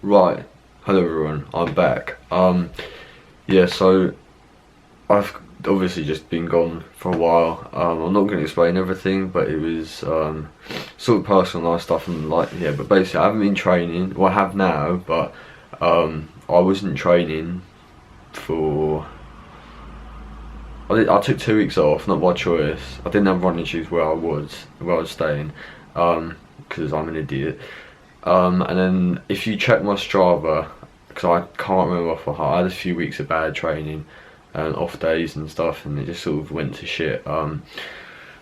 Right, hello everyone, I'm back. Yeah, so I've obviously just been gone for a while. I'm not going to explain everything, but it was sort of personal life stuff and but basically I haven't been training. Well, I have now, but I wasn't training for. I took 2 weeks off, not by choice. I didn't have running shoes where I was staying, because I'm an idiot. And then if you check my Strava, because I can't remember off by heart, I had a few weeks of bad training and off days and stuff, and it just sort of went to shit.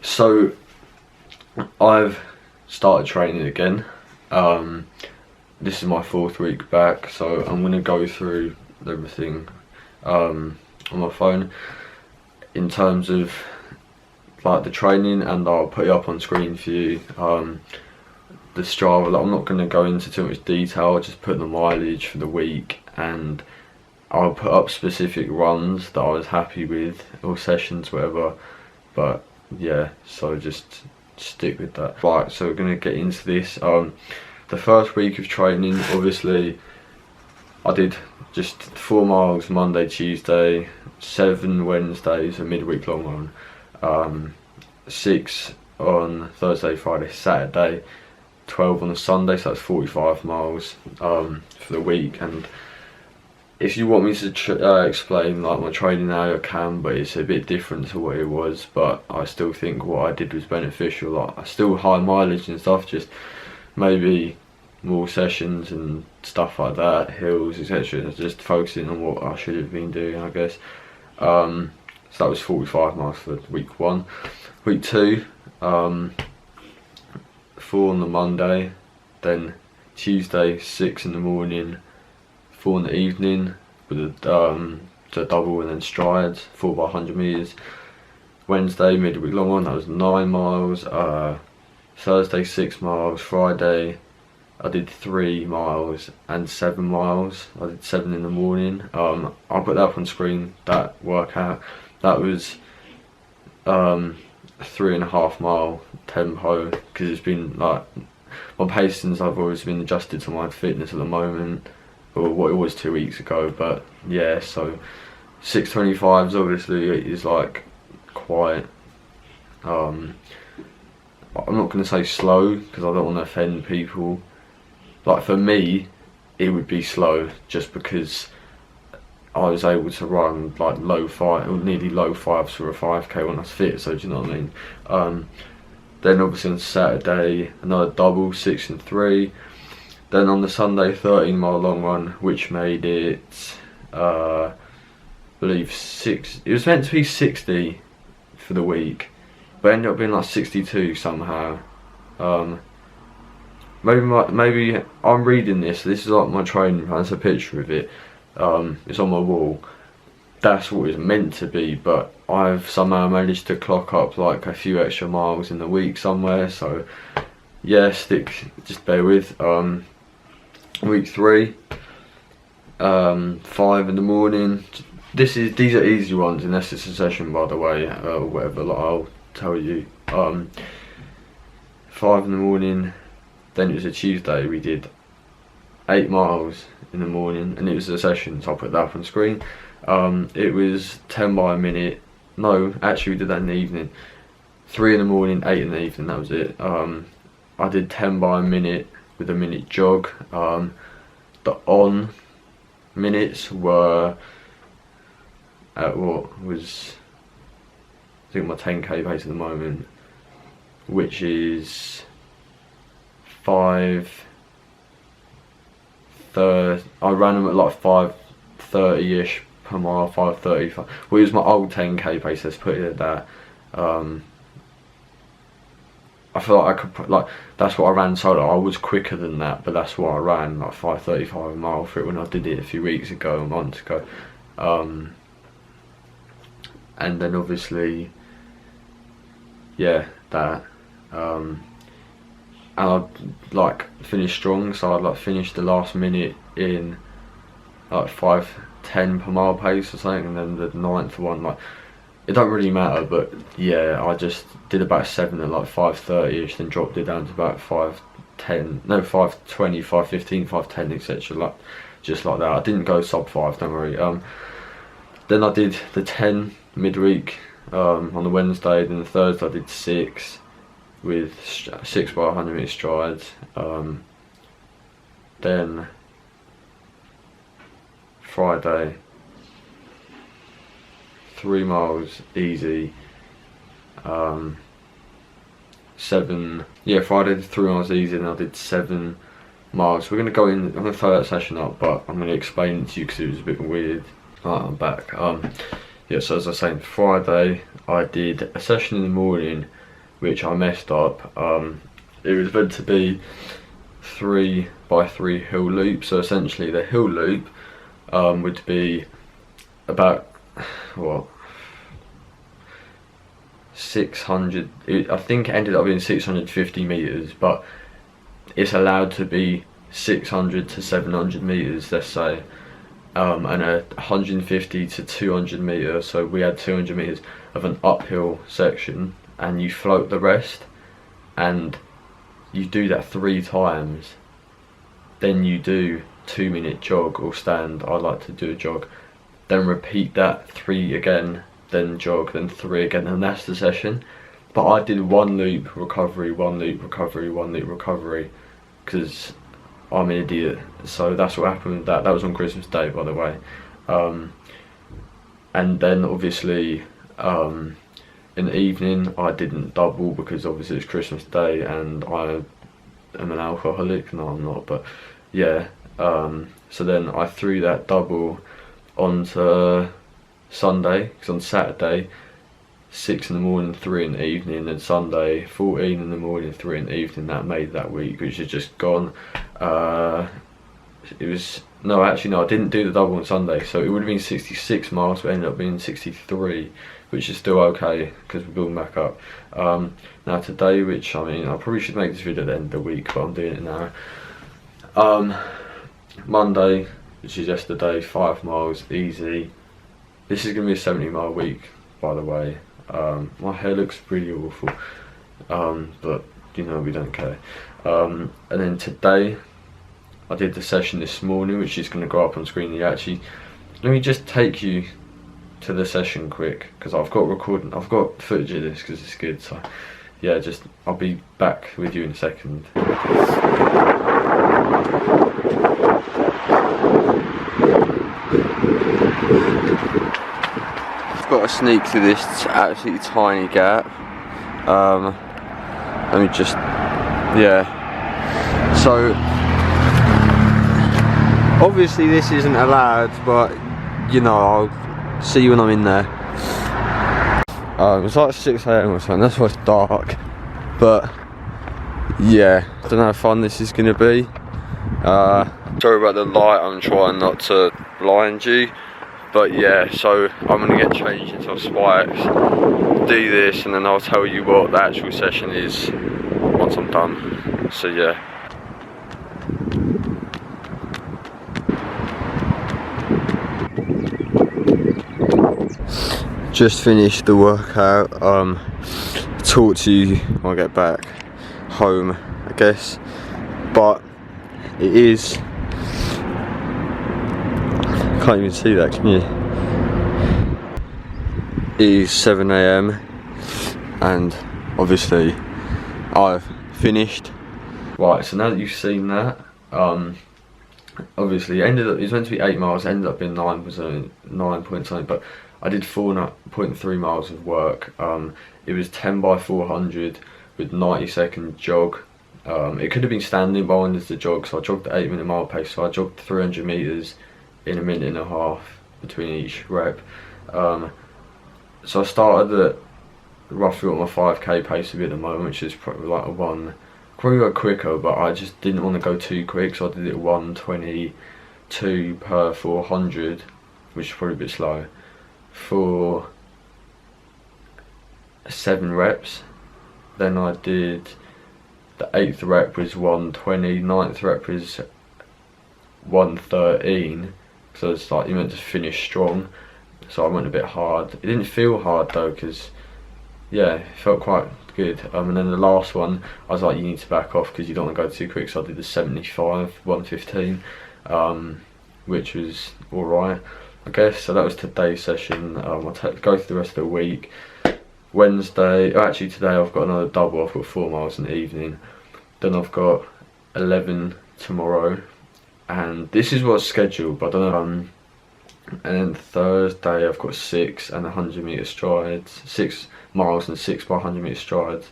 So I've started training again. This is my 4th week back, so I'm gonna go through everything on my phone in terms of like the training, and I'll put it up on screen for you. The Strava, like, I'm not going to go into too much detail. I'll just put the mileage for the week, and I'll put up specific runs that I was happy with, or sessions, whatever. But yeah, so just stick with that. Right, so we're going to get into this. The first week of training, obviously I did just 4 miles Monday, Tuesday, 7 Wednesdays, a midweek long run, 6 on Thursday, Friday, Saturday, 12 on a Sunday, so that's 45 miles for the week. And if you want me to explain like my training now, I can, but it's a bit different to what it was. But I still think what I did was beneficial. Like, I still high mileage and stuff, just maybe more sessions and stuff like that, hills, etc. Just focusing on what I should have been doing, I guess. So that was 45 miles for week 1. Week 2, 4 on the Monday, then Tuesday 6 in the morning, 4 in the evening with a double and then strides, 4 by 100 meters. Wednesday midweek long one, that was 9 miles. Thursday 6 miles. Friday I did 3 miles and 7 miles. I did 7 in the morning. I'll put that up on screen, that workout. That was 3.5 mile tempo, because it's been like my pacings, I've always been adjusted to my fitness at the moment, or what it was 2 weeks ago. But yeah, so 6:25s obviously is like quite I'm not going to say slow, because I don't want to offend people. Like, for me it would be slow, just because I was able to run like low 5, or nearly low 5s for a 5k when I was fit, so do you know what I mean? Then obviously on Saturday another double, 6 and 3. Then on the Sunday 13-mile long run, which made it I believe 6, it was meant to be 60 for the week, but ended up being like 62 somehow. Maybe I'm reading this. This is like my training plan. It's a picture of it. It's on my wall. That's what it's meant to be, but I've somehow managed to clock up like a few extra miles in the week somewhere. So yeah, just bear with. Week 3, 5 in the morning. These are easy ones, unless it's a session, by the way, or whatever. Like, I'll tell you. 5 in the morning. Then it was a Tuesday. We did 8 miles in the morning, and it was a session, so I'll put that up on screen. It was 10 by a minute. No, actually we did that in the evening. 3 in the morning, 8 in the evening, that was it. I did 10 by a minute with a minute jog. The on minutes were at what was, I think, my 10k pace at the moment, which is 5:30. I ran them at like 5:30ish per mile, 5:30. Well, it was my old 10k pace, let's put it at that. I feel like I could, like, that's what I ran solo. I was quicker than that, but that's what I ran, like 5:35 a mile for it when I did it a few weeks ago, a month ago. And then obviously, yeah, that. And I'd like finish strong, so I'd like finish the last minute in like 5:10 per mile pace or something, and then the 9th one, like, it don't really matter, but yeah, I just did about 7 at like 5:30ish, then dropped it down to about 5:10 5:10, no 5:20, 5:15, 5:10, etc. Like just like that. I didn't go sub 5, don't worry. Then I did the 10 midweek on the Wednesday. Then the Thursday I did 6 with 6 by 100 meter strides. Then Friday 3 miles easy. 7. Yeah, Friday did 3 miles easy, and I did 7 miles. We're gonna go in. I'm gonna throw that session up, but I'm gonna explain it to you because it was a bit weird. Alright, I'm back. Yeah, so as I was saying, Friday I did a session in the morning, which I messed up. It was meant to be 3 by 3 hill loop. So essentially, the hill loop would be about what, 600. I think it ended up being 650 meters, but it's allowed to be 600 to 700 meters, let's say. And a 150 to 200 meters, so we had 200 meters of an uphill section, and you float the rest, and you do that 3 times. Then you do 2-minute jog or stand. I like to do a jog, then repeat that 3 again, then jog, then 3 again, and that's the session. But I did 1 loop recovery, 1 loop recovery, 1 loop recovery, because I'm an idiot. So that's what happened with that. That was on Christmas Day, by the way. And then obviously in the evening I didn't double because obviously it's Christmas Day and I am an alcoholic. No, I'm not, but yeah. So then I threw that double onto Sunday, because on Saturday 6 in the morning, 3 in the evening, and Sunday 14 in the morning, 3 in the evening. That made that week, which is just gone. It was, no, actually no, I didn't do the double on Sunday, so it would have been 66 miles, but ended up being 63, which is still okay because we're building back up. Now today, which I mean, I probably should make this video at the end of the week, but I'm doing it now. Monday, which is yesterday, 5 miles easy. This is gonna be a 70-mile week, by the way. My hair looks really awful, but you know, we don't care. And then today I did the session this morning, which is going to go up on screen. You actually, let me just take you to the session quick, because I've got footage of this because it's good. So yeah, just I'll be back with you in a second. I've got to sneak through this absolutely tiny gap. Let me just, yeah. So obviously this isn't allowed, but you know, I'll see you when I'm in there. It's like 6 AM or something, that's why it's dark. But yeah, I don't know how fun this is gonna be. Sorry about the light, I'm trying not to blind you. But yeah, so I'm gonna get changed into spikes, do this, and then I'll tell you what the actual session is once I'm done. So yeah. Just finished the workout. Talk to you when I get back home, I guess. But it is, can't even see that, can you? It is 7 AM and obviously I've finished. Right, so now that you've seen that, obviously it was meant to be 8 miles, ended up being 9 point something, but I did 4.3 miles of work. It was 10 by 400 with 90-second jog. It could have been standing, but I wanted to jog, so I jogged at 8-minute mile pace. So I jogged 300 meters in a minute and a half between each rep. So I started at roughly what my 5k pace would be at the moment, which is probably like a probably go quicker, but I just didn't want to go too quick, so I did it 122 per 400, which is probably a bit slow, for 7 reps. Then I did the 8th rep was 120, 9th rep was 113, so it's like you meant to finish strong, so I went a bit hard. It didn't feel hard though, because yeah, it felt quite good. And then the last one, I was like, you need to back off because you don't want to go too quick. So I did the 75, 115, which was alright, I guess. So that was today's session. I'll go through the rest of the week. Wednesday, actually today I've got another double. I've got 4 miles in the evening. Then I've got 11 tomorrow, and this is what's scheduled, but I don't know. And then Thursday I've got 6 and 100 metre strides, 6 miles and 6 by 100 metre strides.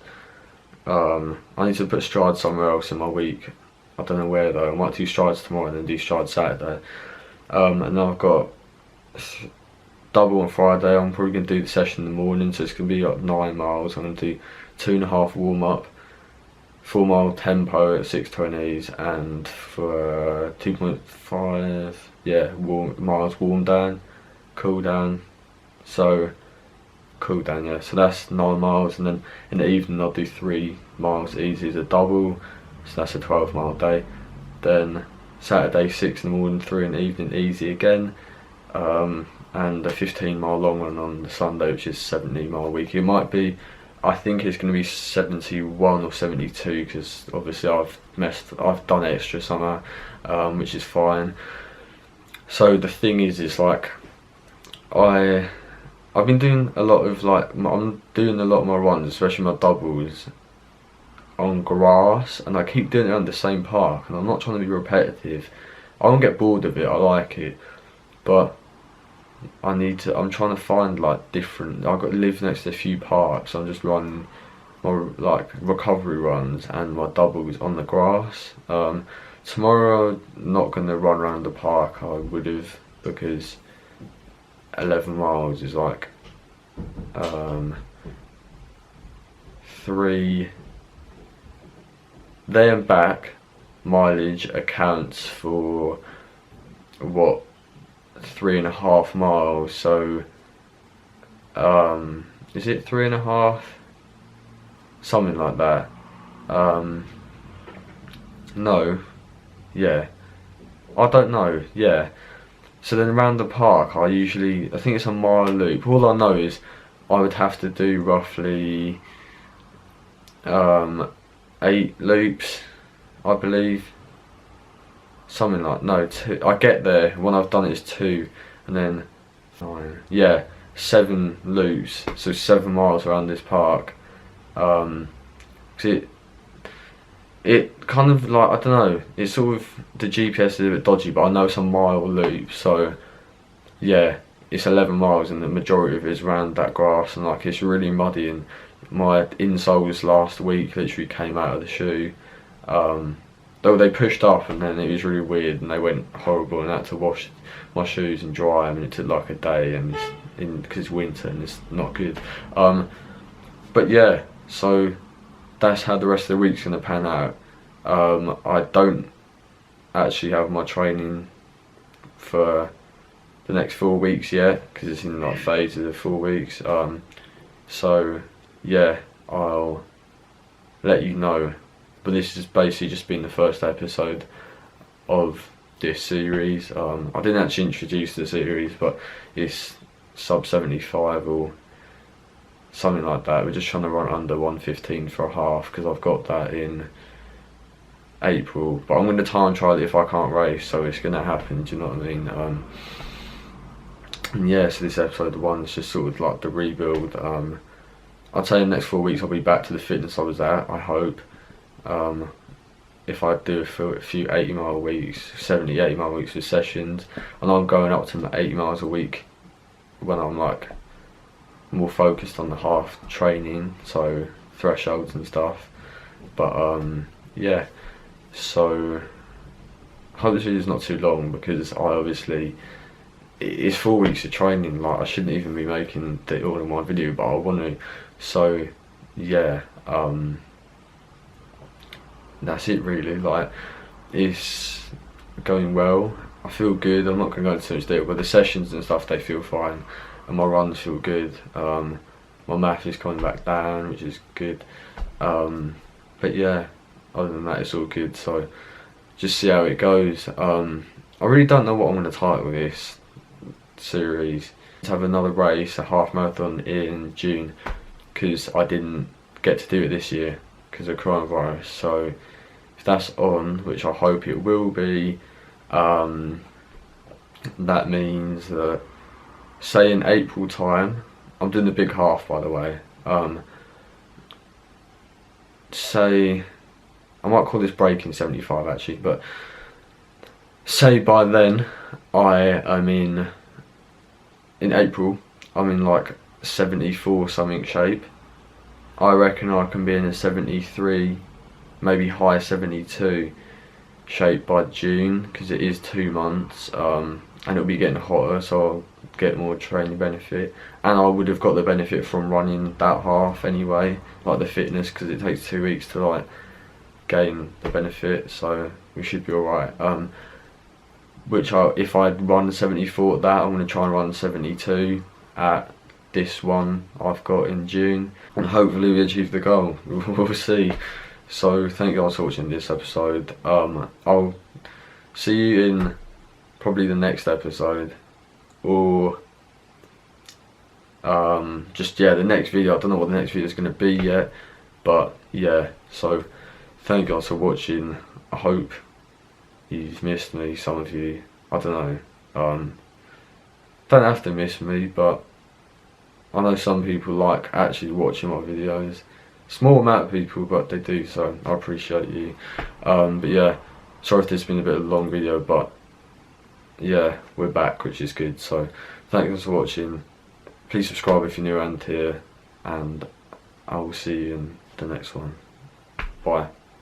I need to put strides somewhere else in my week. I don't know where though. I might do strides tomorrow and then do strides Saturday. And then I've got double on Friday. I'm probably going to do the session in the morning, so it's going to be like 9 miles. I'm going to do 2.5 warm up, 4 mile tempo at 6:20s, and for 2.5 miles warm down, cool down. So cool down, yeah. So that's 9 miles, and then in the evening I'll do 3 miles easy as a double. So that's a 12-mile day. Then Saturday 6 in the morning, 3 in the evening easy again. And a 15-mile long one on the Sunday, which is 70-mile week. It might be, I think it's going to be 71 or 72 because obviously I've done extra somehow, which is fine. So the thing is like I've been doing a lot of I'm doing a lot of my runs, especially my doubles, on grass, and I keep doing it on the same park, and I'm not trying to be repetitive. I don't get bored of it, I like it, but I'm trying to find like different. I've got to live next to a few parks. I'm just running my recovery runs and my doubles on the grass. Tomorrow I'm not going to run around the park. I would have, because 11 miles is like 3 there and back mileage accounts for what, 3.5 miles. So is it 3.5, something like that? No, yeah, I don't know, yeah. So then around the park I think it's a mile loop. All I know is I would have to do roughly 8 loops, I believe. Something like, no, 2. I get there, when I've done it is 2, and then 9, yeah, 7 loops, so 7 miles around this park. Cause it kind of like, I don't know, it's sort of, the GPS is a bit dodgy, but I know it's a mile loop, so yeah, it's 11 miles and the majority of it is around that grass, and like it's really muddy, and my insoles last week literally came out of the shoe. Though they pushed up and then it was really weird and they went horrible, and I had to wash my shoes and dry them, and it took like a day, and because it's winter and it's not good. But yeah, so that's how the rest of the week's going to pan out. I don't actually have my training for the next 4 weeks yet because it's in like phases of 4 weeks. So yeah, I'll let you know. But this has basically just been the first episode of this series. I didn't actually introduce the series, but it's sub 75 or something like that. We're just trying to run under 115 for a half because I've got that in April. But I'm going to time trial it if I can't race, so it's going to happen, do you know what I mean? And yeah, so this episode 1 is just sort of like the rebuild. I'd say in the next 4 weeks I'll be back to the fitness I was at, I hope. If I do a few 80-mile weeks, 70, 80-mile weeks with sessions, and I'm going up to 80 miles a week when I'm like more focused on the half training, so thresholds and stuff. But yeah, so hopefully it's not too long, because it's 4 weeks of training. Like I shouldn't even be making the all in one video, but I want to. So yeah, that's it really. Like, it's going well. I feel good. I'm not going to go into too much detail, but the sessions and stuff, they feel fine, and my runs feel good. My math is coming back down, which is good. But yeah, other than that, it's all good. So just see how it goes. I really don't know what I'm going to title this series. To have another race, a half marathon in June, because I didn't get to do it this year because of coronavirus. So if that's on, which I hope it will be, that means that, say in April time, I'm doing the big half, by the way. Say, I might call this breaking 75 actually, but say by then I'm in April, I'm in like 74 something shape. I reckon I can be in a 73, maybe high 72 shape by June, because it is 2 months, and it'll be getting hotter, so I'll get more training benefit, and I would have got the benefit from running that half anyway, like the fitness, because it takes 2 weeks to like gain the benefit, so we should be alright. If I'd run 74 at that, I'm going to try and run 72 at this one I've got in June, and hopefully we achieve the goal. We'll see. So thank you guys for watching this episode. I'll see you in probably the next episode, or the next video. I don't know what the next video is going to be yet, but yeah, so thank you guys for watching. I hope you've missed me, some of you, I don't know, don't have to miss me, but I know some people like actually watching my videos. Small amount of people, but they do, so I appreciate you. But yeah, sorry if this has been a bit of a long video, but yeah, we're back, which is good. So thank you for watching. Please subscribe if you're new around here, and I will see you in the next one. Bye.